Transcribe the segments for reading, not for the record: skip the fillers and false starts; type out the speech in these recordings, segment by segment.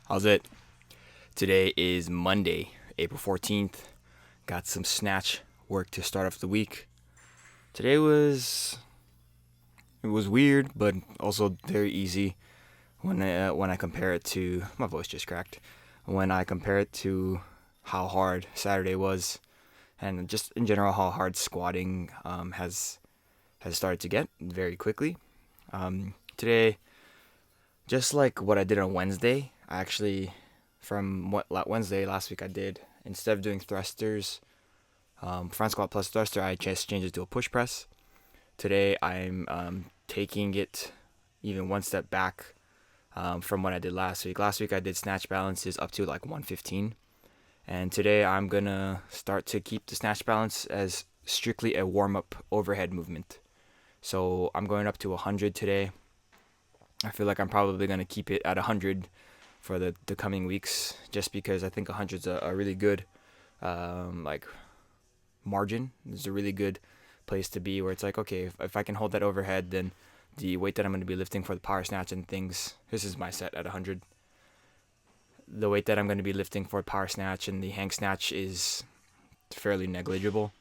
How's it? Today is Monday, April 14th. Got some Snatch work to start off the week. Today was weird, but also very easy when I compare it to my voice just cracked. When I compare it to how hard Saturday was, and just in general how hard squatting has started to get very quickly. Today, just like what I did on Wednesday, I actually from what Wednesday last week I did, instead of doing thrusters, front squat plus thruster, I just changed it to a push press. Today I'm taking it even one step back from what I did last week. Last week I did snatch balances up to like 115, and today I'm gonna start to keep the snatch balance as strictly a warm up overhead movement. So I'm going up to 100 today. I feel like I'm probably gonna keep it at 100 for the coming weeks, just because I think 100 is a really good like margin. It's a really good place to be, where it's like, okay, if I can hold that overhead, then the weight that I'm going to be lifting for the power snatch and things, this is my set at 100. The weight that I'm going to be lifting for power snatch and the hang snatch is fairly negligible.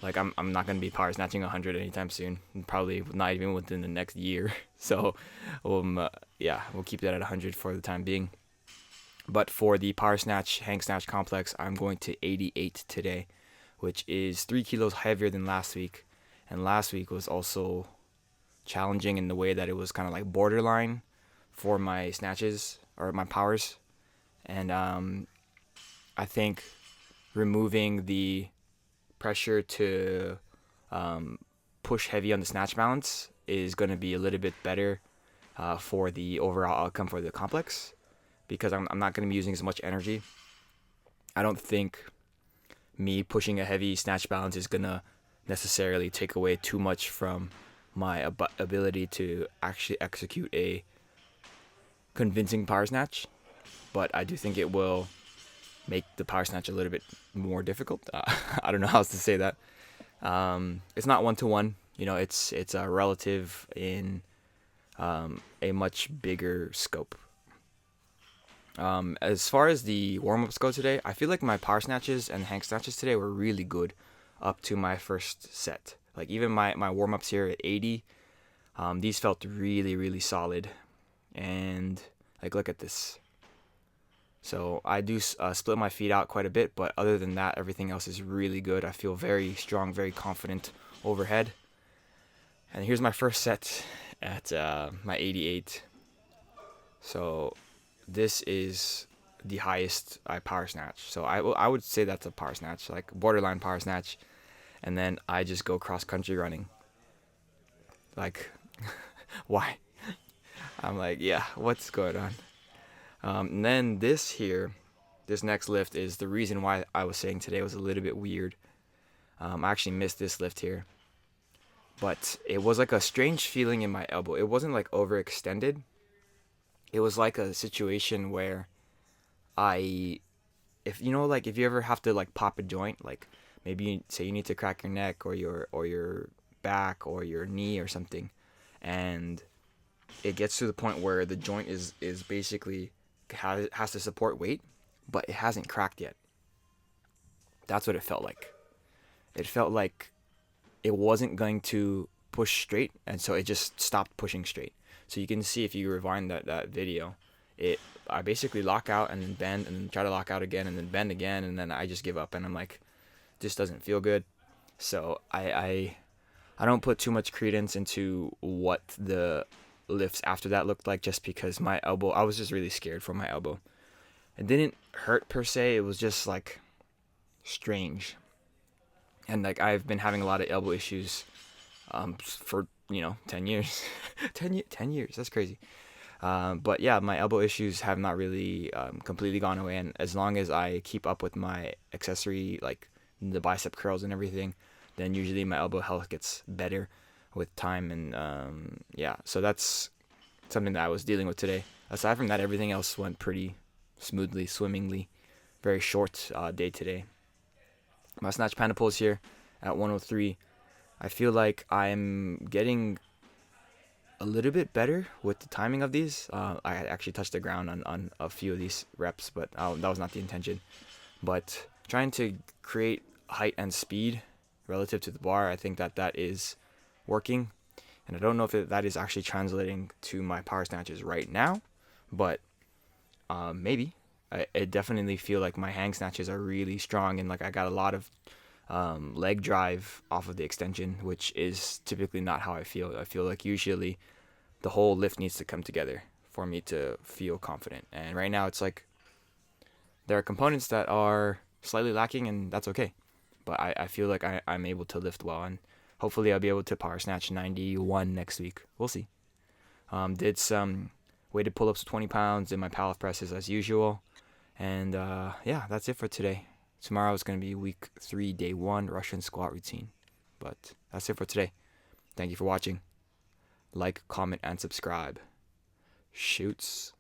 Like I'm not going to be power snatching 100 anytime soon, probably not even within the next year. So yeah, we'll keep that at 100 for the time being. But for the power snatch, hang snatch complex, I'm going to 88 today, which is 3 kilos heavier than last week. And last week was also challenging in the way that it was kind of like borderline for my snatches or my powers. And I think removing the pressure to push heavy on the snatch balance is going to be a little bit better for the overall outcome for the complex, because I'm not going to be using as much energy. I don't think me pushing a heavy snatch balance is going to necessarily take away too much from my ability to actually execute a convincing power snatch, but I do think it will make the power snatch a little bit more difficult. I don't know how else to say that. It's not one-to-one. It's a relative in a much bigger scope. As far as the warm-ups go today, I feel like my power snatches and hang snatches today were really good up to my first set. Like even my warm-ups here at 80, these felt really, really solid. And like, look at this. So I do split my feet out quite a bit, but other than that, everything else is really good. I feel very strong, very confident overhead. And here's my first set at my 88. So this is the highest I power snatch. So I would say that's a power snatch, like borderline power snatch. And then I just go cross country running. Like, why? I'm like, yeah, what's going on? And then this next lift is the reason why I was saying today was a little bit weird. I actually missed this lift here, but it was like a strange feeling in my elbow. It wasn't like overextended. It was like a situation where if you ever have to like pop a joint, like maybe say you need to crack your neck or your back or your knee or something, and it gets to the point where the joint is basically has to support weight, but it hasn't cracked yet. That's what it felt like. It felt like it wasn't going to push straight, and so it just stopped pushing straight. So you can see if you rewind that video, I basically lock out and then bend and then try to lock out again and then bend again, and then I just give up and I'm like, this doesn't feel good. So I don't put too much credence into what the lifts after that looked like, just because my elbow, I was just really scared for my elbow. It didn't hurt per se, it was just like strange. And like I've been having a lot of elbow issues for 10 years. 10 years, that's crazy. But yeah, my elbow issues have not really completely gone away, and as long as I keep up with my accessory, like the bicep curls and everything, then usually my elbow health gets better with time. And yeah, so that's something that I was dealing with today. Aside from that, everything else went pretty smoothly, swimmingly. Very short day today. My snatch panda pulls here at 103. I feel like I'm getting a little bit better with the timing of these. I actually touched the ground on a few of these reps, but that was not the intention. But trying to create height and speed relative to the bar, I think that is working. And I don't know if that is actually translating to my power snatches right now, but maybe. I definitely feel like my hang snatches are really strong, and like I got a lot of leg drive off of the extension, which is typically not how I feel. I feel like usually the whole lift needs to come together for me to feel confident. And right now it's like there are components that are slightly lacking, and that's okay. But I feel like I'm able to lift well, and hopefully I'll be able to power snatch 91 next week. We'll see. Did some weighted pull-ups with 20 pounds, did my powerlift presses as usual. And yeah, that's it for today. Tomorrow is going to be week 3, day 1, Russian squat routine. But that's it for today. Thank you for watching. Like, comment, and subscribe. Shoots.